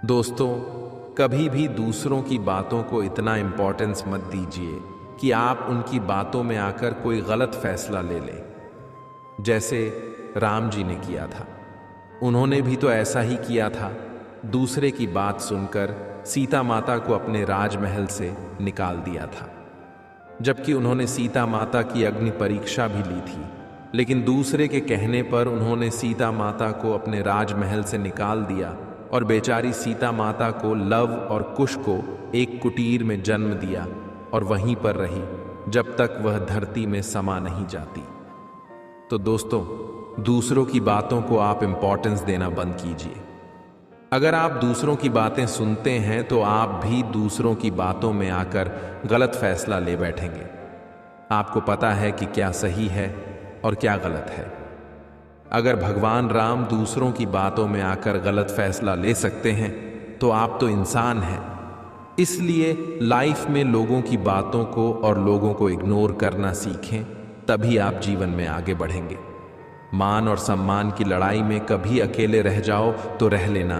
दोस्तों, कभी भी दूसरों की बातों को इतना इम्पोर्टेंस मत दीजिए कि आप उनकी बातों में आकर कोई गलत फैसला ले लें। जैसे राम जी ने किया था, उन्होंने भी तो ऐसा ही किया था। दूसरे की बात सुनकर सीता माता को अपने राजमहल से निकाल दिया था, जबकि उन्होंने सीता माता की अग्नि परीक्षा भी ली थी। लेकिन दूसरे के कहने पर उन्होंने सीता माता को अपने राजमहल से निकाल दिया और बेचारी सीता माता को लव और कुश को एक कुटीर में जन्म दिया और वहीं पर रही जब तक वह धरती में समा नहीं जाती। तो दोस्तों, दूसरों की बातों को आप इंपॉर्टेंस देना बंद कीजिए। अगर आप दूसरों की बातें सुनते हैं तो आप भी दूसरों की बातों में आकर गलत फैसला ले बैठेंगे। आपको पता है कि क्या सही है और क्या गलत है। अगर भगवान राम दूसरों की बातों में आकर गलत फैसला ले सकते हैं तो आप तो इंसान हैं। इसलिए लाइफ में लोगों की बातों को और लोगों को इग्नोर करना सीखें, तभी आप जीवन में आगे बढ़ेंगे। मान और सम्मान की लड़ाई में कभी अकेले रह जाओ तो रह लेना,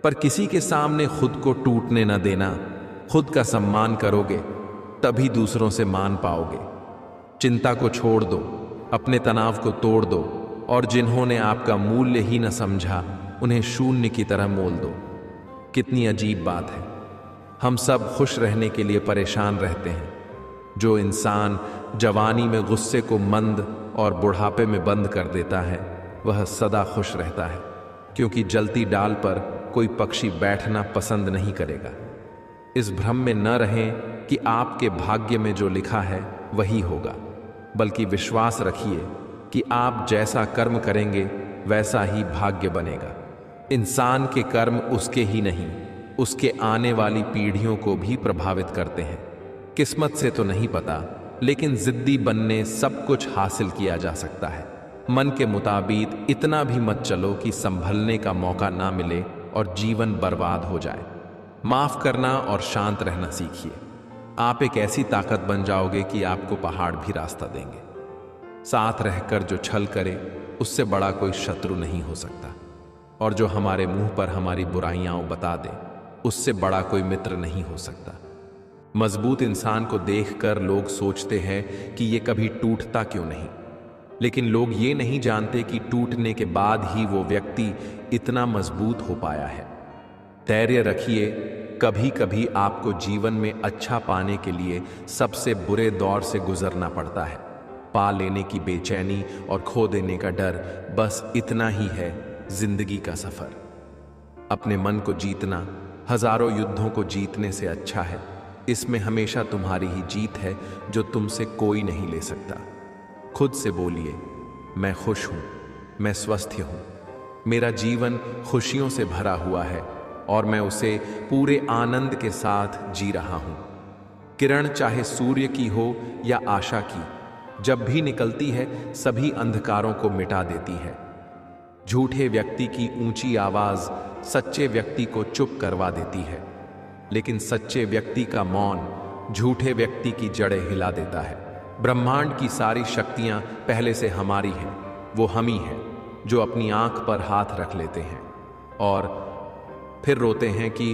पर किसी के सामने खुद को टूटने न देना। खुद का सम्मान करोगे तभी दूसरों से मान पाओगे। चिंता को छोड़ दो, अपने तनाव को तोड़ दो और जिन्होंने आपका मूल्य ही न समझा उन्हें शून्य की तरह मोल दो। कितनी अजीब बात है, हम सब खुश रहने के लिए परेशान रहते हैं। जो इंसान जवानी में गुस्से को मंद और बुढ़ापे में बंद कर देता है वह सदा खुश रहता है, क्योंकि जलती डाल पर कोई पक्षी बैठना पसंद नहीं करेगा। इस भ्रम में न रहें कि आपके भाग्य में जो लिखा है वही होगा, बल्कि विश्वास रखिए कि आप जैसा कर्म करेंगे वैसा ही भाग्य बनेगा। इंसान के कर्म उसके ही नहीं, उसके आने वाली पीढ़ियों को भी प्रभावित करते हैं। किस्मत से तो नहीं पता, लेकिन जिद्दी बनने सब कुछ हासिल किया जा सकता है। मन के मुताबिक इतना भी मत चलो कि संभलने का मौका ना मिले और जीवन बर्बाद हो जाए। माफ करना और शांत रहना सीखिए। आप एक ऐसी ताकत बन जाओगे कि आपको पहाड़ भी रास्ता देंगे। साथ रहकर जो छल करे उससे बड़ा कोई शत्रु नहीं हो सकता, और जो हमारे मुंह पर हमारी बुराइयां बता दे उससे बड़ा कोई मित्र नहीं हो सकता। मजबूत इंसान को देखकर लोग सोचते हैं कि ये कभी टूटता क्यों नहीं, लेकिन लोग ये नहीं जानते कि टूटने के बाद ही वो व्यक्ति इतना मजबूत हो पाया है। धैर्य रखिए, कभी कभी आपको जीवन में अच्छा पाने के लिए सबसे बुरे दौर से गुजरना पड़ता है। पा लेने की बेचैनी और खो देने का डर, बस इतना ही है जिंदगी का सफर। अपने मन को जीतना हजारों युद्धों को जीतने से अच्छा है। इसमें हमेशा तुम्हारी ही जीत है जो तुमसे कोई नहीं ले सकता। खुद से बोलिए, मैं खुश हूं, मैं स्वस्थ हूं, मेरा जीवन खुशियों से भरा हुआ है और मैं उसे पूरे आनंद के साथ जी रहा हूं। किरण चाहे सूर्य की हो या आशा की, जब भी निकलती है सभी अंधकारों को मिटा देती है। झूठे व्यक्ति की ऊंची आवाज सच्चे व्यक्ति को चुप करवा देती है, लेकिन सच्चे व्यक्ति का मौन झूठे व्यक्ति की जड़ें हिला देता है। ब्रह्मांड की सारी शक्तियां पहले से हमारी हैं। वो हम ही हैं जो अपनी आंख पर हाथ रख लेते हैं और फिर रोते हैं कि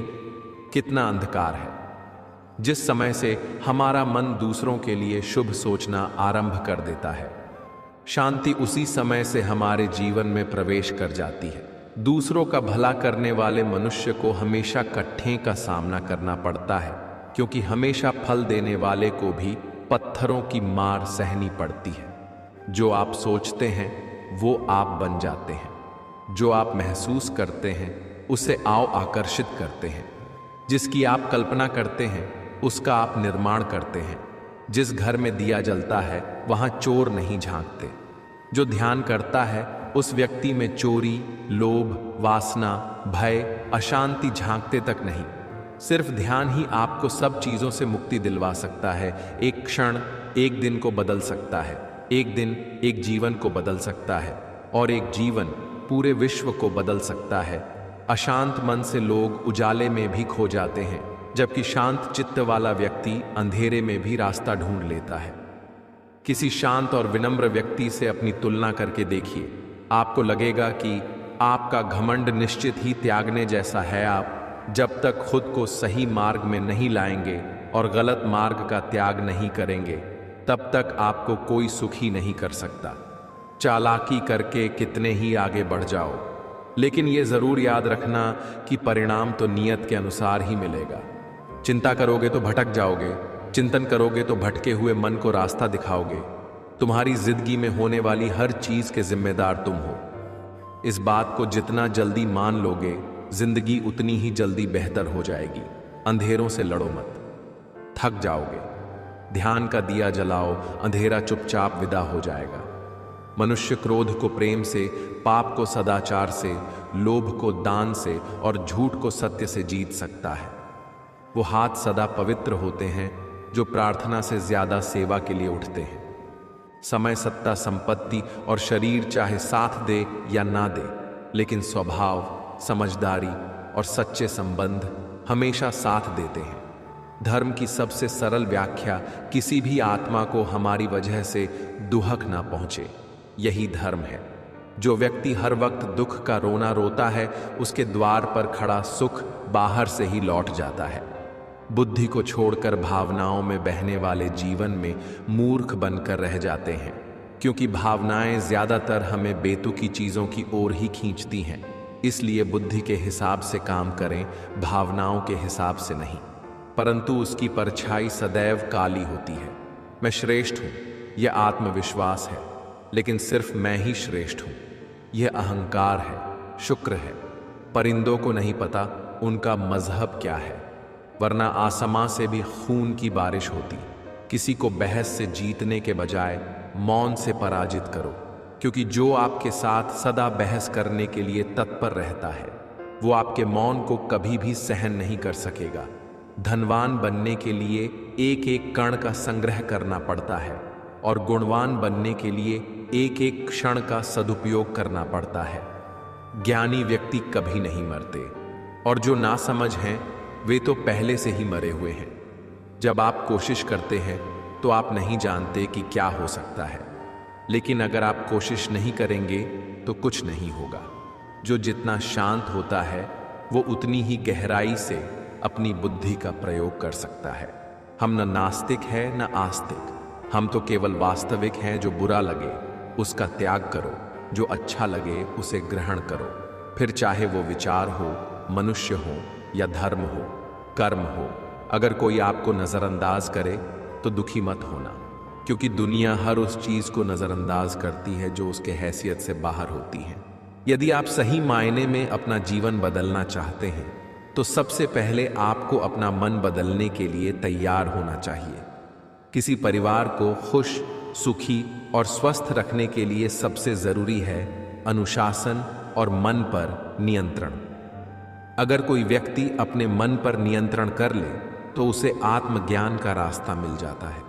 कितना अंधकार है। जिस समय से हमारा मन दूसरों के लिए शुभ सोचना आरंभ कर देता है, शांति उसी समय से हमारे जीवन में प्रवेश कर जाती है। दूसरों का भला करने वाले मनुष्य को हमेशा कठिनाई का सामना करना पड़ता है, क्योंकि हमेशा फल देने वाले को भी पत्थरों की मार सहनी पड़ती है। जो आप सोचते हैं वो आप बन जाते हैं। जो आप महसूस करते हैं उसे आओ आकर्षित करते हैं। जिसकी आप कल्पना करते हैं उसका आप निर्माण करते हैं। जिस घर में दिया जलता है वहां चोर नहीं झांकते। जो ध्यान करता है उस व्यक्ति में चोरी, लोभ, वासना, भय, अशांति झांकते तक नहीं। सिर्फ ध्यान ही आपको सब चीजों से मुक्ति दिलवा सकता है। एक क्षण एक दिन को बदल सकता है, एक दिन एक जीवन को बदल सकता है, और एक जीवन पूरे विश्व को बदल सकता है। अशांत मन से लोग उजाले में भी खो जाते हैं, जबकि शांत चित्त वाला व्यक्ति अंधेरे में भी रास्ता ढूंढ लेता है। किसी शांत और विनम्र व्यक्ति से अपनी तुलना करके देखिए, आपको लगेगा कि आपका घमंड निश्चित ही त्यागने जैसा है। आप जब तक खुद को सही मार्ग में नहीं लाएंगे और गलत मार्ग का त्याग नहीं करेंगे, तब तक आपको कोई सुखी नहीं कर सकता। चालाकी करके कितने ही आगे बढ़ जाओ, लेकिन ये जरूर याद रखना कि परिणाम तो नियत के अनुसार ही मिलेगा। चिंता करोगे तो भटक जाओगे, चिंतन करोगे तो भटके हुए मन को रास्ता दिखाओगे। तुम्हारी जिंदगी में होने वाली हर चीज के जिम्मेदार तुम हो। इस बात को जितना जल्दी मान लोगे, जिंदगी उतनी ही जल्दी बेहतर हो जाएगी। अंधेरों से लड़ो मत, थक जाओगे। ध्यान का दिया जलाओ, अंधेरा चुपचाप विदा हो जाएगा। मनुष्य क्रोध को प्रेम से, पाप को सदाचार से, लोभ को दान से और झूठ को सत्य से जीत सकता है। वो हाथ सदा पवित्र होते हैं जो प्रार्थना से ज्यादा सेवा के लिए उठते हैं। समय, सत्ता, संपत्ति और शरीर चाहे साथ दे या ना दे, लेकिन स्वभाव, समझदारी और सच्चे संबंध हमेशा साथ देते हैं। धर्म की सबसे सरल व्याख्या किसी भी आत्मा को हमारी वजह से दुहक ना पहुंचे, यही धर्म है। जो व्यक्ति हर वक्त दुख का रोना रोता है, उसके द्वार पर खड़ा सुख बाहर से ही लौट जाता है। बुद्धि को छोड़कर भावनाओं में बहने वाले जीवन में मूर्ख बनकर रह जाते हैं, क्योंकि भावनाएं ज्यादातर हमें बेतुकी चीजों की ओर ही खींचती हैं। इसलिए बुद्धि के हिसाब से काम करें, भावनाओं के हिसाब से नहीं। परंतु उसकी परछाई सदैव काली होती है। मैं श्रेष्ठ हूं, यह आत्मविश्वास है, लेकिन सिर्फ मैं ही श्रेष्ठ हूं, यह अहंकार है, शुक्र है। परिंदों को नहीं पता उनका मजहब क्या है, वरना आसमां से भी खून की बारिश होती। किसी को बहस से जीतने के बजाय मौन से पराजित करो, क्योंकि जो आपके साथ सदा बहस करने के लिए तत्पर रहता है, वो आपके मौन को कभी भी सहन नहीं कर सकेगा। धनवान बनने के लिए एक एक कण का संग्रह करना पड़ता है और गुणवान बनने के लिए एक एक क्षण का सदुपयोग करना पड़ता है। ज्ञानी व्यक्ति कभी नहीं मरते, और जो नासमझ हैं वे तो पहले से ही मरे हुए हैं। जब आप कोशिश करते हैं तो आप नहीं जानते कि क्या हो सकता है, लेकिन अगर आप कोशिश नहीं करेंगे तो कुछ नहीं होगा। जो जितना शांत होता है वो उतनी ही गहराई से अपनी बुद्धि का प्रयोग कर सकता है। हम न नास्तिक है न आस्तिक, हम तो केवल वास्तविक हैं। जो बुरा लगे उसका त्याग करो, जो अच्छा लगे उसे ग्रहण करो। फिर चाहे वो विचार हो, मनुष्य हो या धर्म हो, कर्म हो। अगर कोई आपको नजरअंदाज करे तो दुखी मत होना, क्योंकि दुनिया हर उस चीज को नजरअंदाज करती है जो उसके हैसियत से बाहर होती है। यदि आप सही मायने में अपना जीवन बदलना चाहते हैं तो सबसे पहले आपको अपना मन बदलने के लिए तैयार होना चाहिए। किसी परिवार को खुश, सुखी और स्वस्थ रखने के लिए सबसे जरूरी है अनुशासन और मन पर नियंत्रण। अगर कोई व्यक्ति अपने मन पर नियंत्रण कर ले तो उसे आत्मज्ञान का रास्ता मिल जाता है।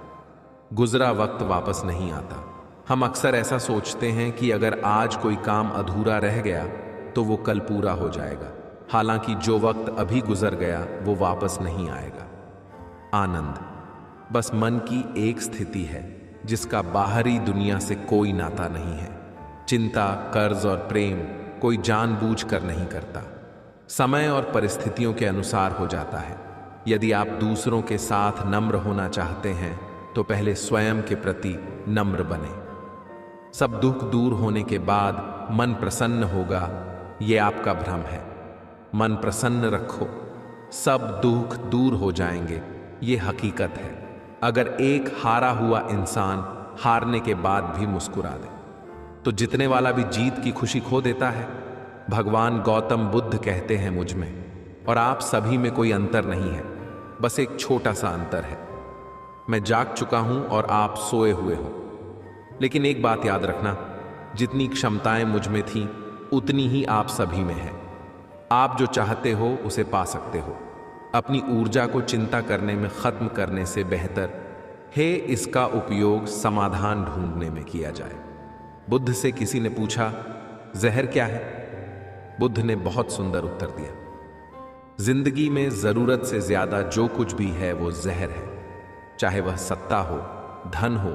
गुजरा वक्त वापस नहीं आता। हम अक्सर ऐसा सोचते हैं कि अगर आज कोई काम अधूरा रह गया तो वो कल पूरा हो जाएगा, हालांकि जो वक्त अभी गुजर गया वो वापस नहीं आएगा। आनंद बस मन की एक स्थिति है जिसका बाहरी दुनिया से कोई नाता नहीं है। चिंता, कर्ज और प्रेम कोई जानबूझकर नहीं करता, समय और परिस्थितियों के अनुसार हो जाता है। यदि आप दूसरों के साथ नम्र होना चाहते हैं तो पहले स्वयं के प्रति नम्र बने। सब दुख दूर होने के बाद मन प्रसन्न होगा, ये आपका भ्रम है। मन प्रसन्न रखो, सब दुख दूर हो जाएंगे, ये हकीकत है। अगर एक हारा हुआ इंसान हारने के बाद भी मुस्कुरा दे तो जीतने वाला भी जीत की खुशी खो देता है। भगवान गौतम बुद्ध कहते हैं मुझ में और आप सभी में कोई अंतर नहीं है, बस एक छोटा सा अंतर है। मैं जाग चुका हूं और आप सोए हुए हो। लेकिन एक बात याद रखना, जितनी क्षमताएं मुझ में थीं उतनी ही आप सभी में है। आप जो चाहते हो उसे पा सकते हो। अपनी ऊर्जा को चिंता करने में खत्म करने से बेहतर है इसका उपयोग समाधान ढूंढने में किया जाए। बुद्ध से किसी ने पूछा, जहर क्या है? बुद्ध ने बहुत सुंदर उत्तर दिया, जिंदगी में जरूरत से ज्यादा जो कुछ भी है वो जहर है। चाहे वह सत्ता हो, धन हो,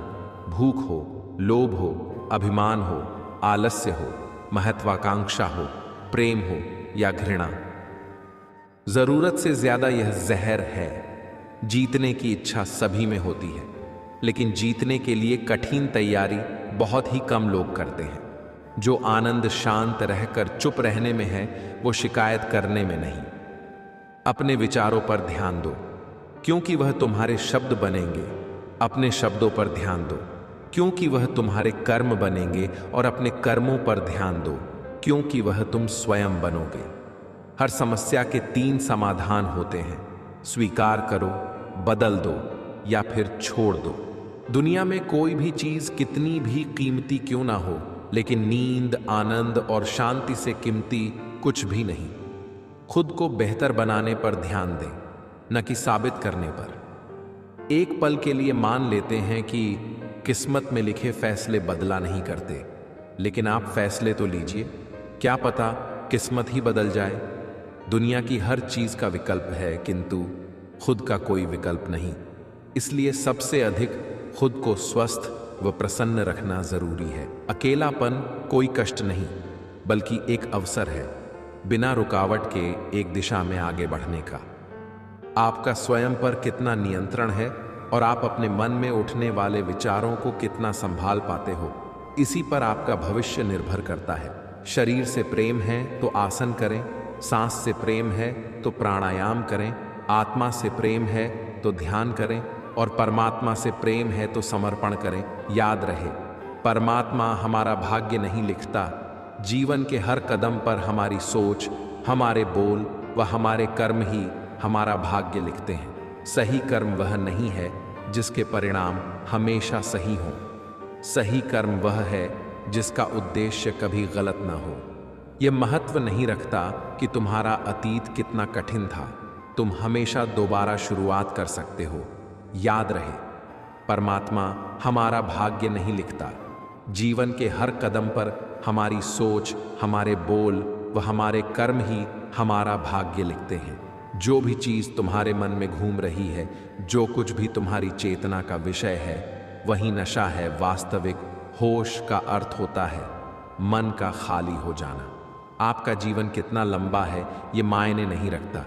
भूख हो, लोभ हो, अभिमान हो, आलस्य हो, महत्वाकांक्षा हो प्रेम हो या घृणा। जरूरत से ज्यादा यह जहर है। जीतने की इच्छा सभी में होती है, लेकिन जीतने के लिए कठिन तैयारी बहुत ही कम लोग करते हैं। जो आनंद शांत रहकर चुप रहने में है, वो शिकायत करने में नहीं। अपने विचारों पर ध्यान दो, क्योंकि वह तुम्हारे शब्द बनेंगे। अपने शब्दों पर ध्यान दो, क्योंकि वह तुम्हारे कर्म बनेंगे। और अपने कर्मों पर ध्यान दो, क्योंकि वह तुम स्वयं बनोगे। हर समस्या के 3 समाधान होते हैं: स्वीकार करो, बदल दो या फिर छोड़ दो। दुनिया में कोई भी चीज कितनी भी कीमती क्यों ना हो, लेकिन नींद, आनंद और शांति से कीमती कुछ भी नहीं। खुद को बेहतर बनाने पर ध्यान दें, न कि साबित करने पर। एक पल के लिए मान लेते हैं कि किस्मत में लिखे फैसले बदला नहीं करते, लेकिन आप फैसले तो लीजिए। क्या पता किस्मत ही बदल जाए। दुनिया की हर चीज का विकल्प है, किंतु खुद का कोई विकल्प नहीं। इसलिए सबसे अधिक खुद को स्वस्थ व प्रसन्न रखना जरूरी है। अकेलापन कोई कष्ट नहीं, बल्कि एक अवसर है बिना रुकावट के एक दिशा में आगे बढ़ने का। आपका स्वयं पर कितना नियंत्रण है और आप अपने मन में उठने वाले विचारों को कितना संभाल पाते हो, इसी पर आपका भविष्य निर्भर करता है। शरीर से प्रेम है तो आसन करें, सांस से प्रेम है तो प्राणायाम करें, आत्मा से प्रेम है तो ध्यान करें, और परमात्मा से प्रेम है तो समर्पण करें। याद रहे, परमात्मा हमारा भाग्य नहीं लिखता। जीवन के हर कदम पर हमारी सोच, हमारे बोल व हमारे कर्म ही हमारा भाग्य लिखते हैं। सही कर्म वह नहीं है जिसके परिणाम हमेशा सही हों। सही कर्म वह है जिसका उद्देश्य कभी गलत ना हो। यह महत्व नहीं रखता कि तुम्हारा अतीत कितना कठिन था, तुम हमेशा दोबारा शुरुआत कर सकते हो। याद रहे, परमात्मा हमारा भाग्य नहीं लिखता। जीवन के हर कदम पर हमारी सोच, हमारे बोल व हमारे कर्म ही हमारा भाग्य लिखते हैं। जो भी चीज तुम्हारे मन में घूम रही है, जो कुछ भी तुम्हारी चेतना का विषय है, वही नशा है। वास्तविक होश का अर्थ होता है मन का खाली हो जाना। आपका जीवन कितना लंबा है ये मायने नहीं रखता,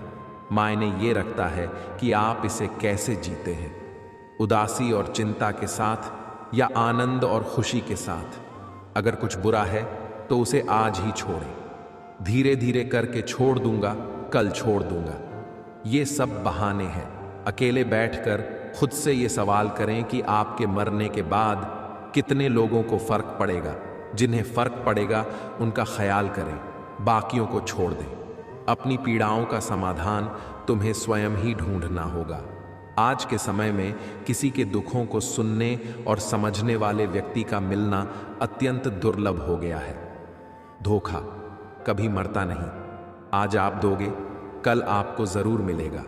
मायने ये रखता है कि आप इसे कैसे जीते हैं। उदासी और चिंता के साथ या आनंद और खुशी के साथ। अगर कुछ बुरा है तो उसे आज ही छोड़ें। धीरे धीरे करके छोड़ दूंगा, कल छोड़ दूंगा, ये सब बहाने हैं। अकेले बैठकर खुद से ये सवाल करें कि आपके मरने के बाद कितने लोगों को फर्क पड़ेगा। जिन्हें फर्क पड़ेगा उनका ख्याल करें, बाकियों को छोड़ दें। अपनी पीड़ाओं का समाधान तुम्हें स्वयं ही ढूंढना होगा। आज के समय में किसी के दुखों को सुनने और समझने वाले व्यक्ति का मिलना अत्यंत दुर्लभ हो गया है। धोखा कभी मरता नहीं। आज आप दोगे, कल आपको जरूर मिलेगा।